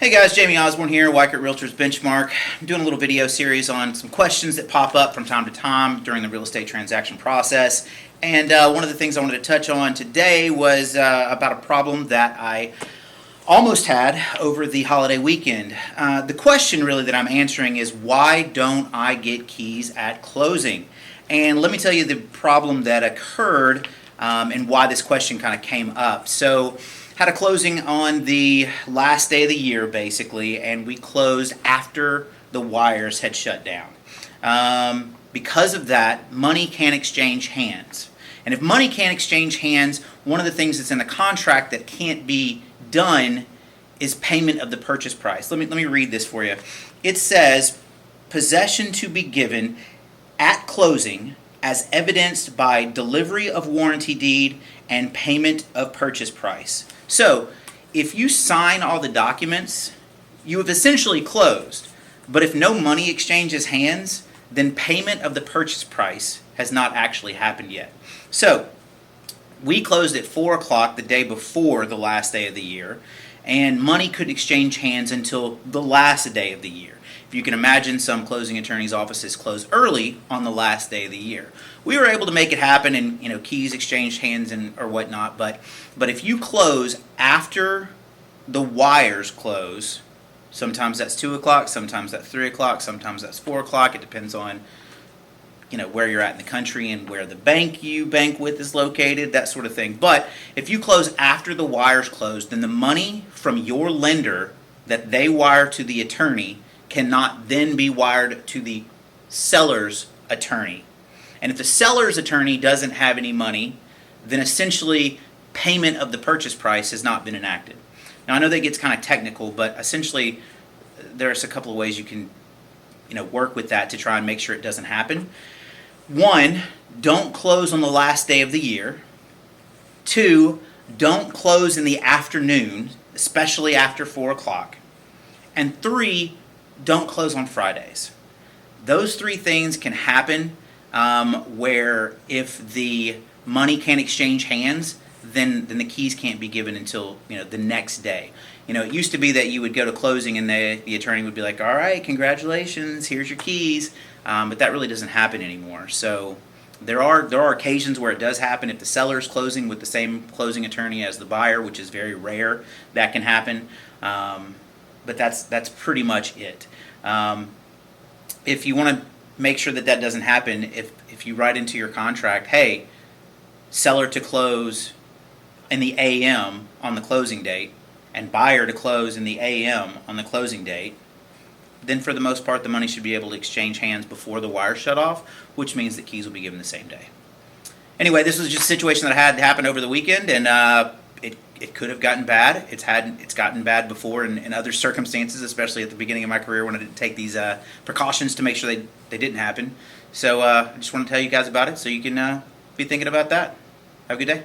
Hey guys, Jamie Osborne here, Weichert Realtors Benchmark. I'm doing a little video series on some questions that pop up from time to time during the real estate transaction process. And one of the things I wanted to touch on today was about a problem that I almost had over the holiday weekend. The question really that I'm answering is, why don't I get keys at closing? And let me tell you the problem that occurred and why this question kind of came up. So, had a closing on the last day of the year, basically, and we closed after the wires had shut down. Because of that, money can't exchange hands. And if money can't exchange hands, one of the things that's in the contract that can't be done is payment of the purchase price. Let me read this for you. It says, possession to be given at closing as evidenced by delivery of warranty deed and payment of purchase price. So, if you sign all the documents, you have essentially closed. But if no money exchanges hands, then payment of the purchase price has not actually happened yet. So, we closed at 4 o'clock the day before the last day of the year, and money couldn't exchange hands until the last day of the year. If you can imagine, some closing attorneys' offices close early on the last day of the year. We were able to make it happen, and keys exchanged hands and or whatnot. But if you close after the wires close, sometimes that's 2 o'clock, sometimes that's 3 o'clock, sometimes that's 4 o'clock. It depends on where you're at in the country and where the bank you bank with is located, that sort of thing. But if you close after the wires close, then the money from your lender that they wire to the attorney cannot then be wired to the seller's attorney. And if the seller's attorney doesn't have any money, then essentially payment of the purchase price has not been enacted. Now I know that gets kind of technical, but essentially there's a couple of ways you can work with that to try and make sure it doesn't happen. One, don't close on the last day of the year. Two, don't close in the afternoon, especially after 4 o'clock. And three, don't close on Fridays. Those three things can happen where if the money can't exchange hands, then the keys can't be given until the next day. It used to be that you would go to closing and the attorney would be like, all right, congratulations, here's your keys. But that really doesn't happen anymore. So there are occasions where it does happen. If the seller is closing with the same closing attorney as the buyer, which is very rare, that can happen. But that's pretty much it. If you want to make sure that doesn't happen, if you write into your contract, hey, seller to close in the AM on the closing date and buyer to close in the AM on the closing date, then for the most part the money should be able to exchange hands before the wire shut off, which means that keys will be given the same day. Anyway, this was just a situation that had happened over the weekend, and it could have gotten bad. It's gotten bad before in other circumstances, especially at the beginning of my career when I didn't take these precautions to make sure they didn't happen. So I just want to tell you guys about it so you can be thinking about that. Have a good day.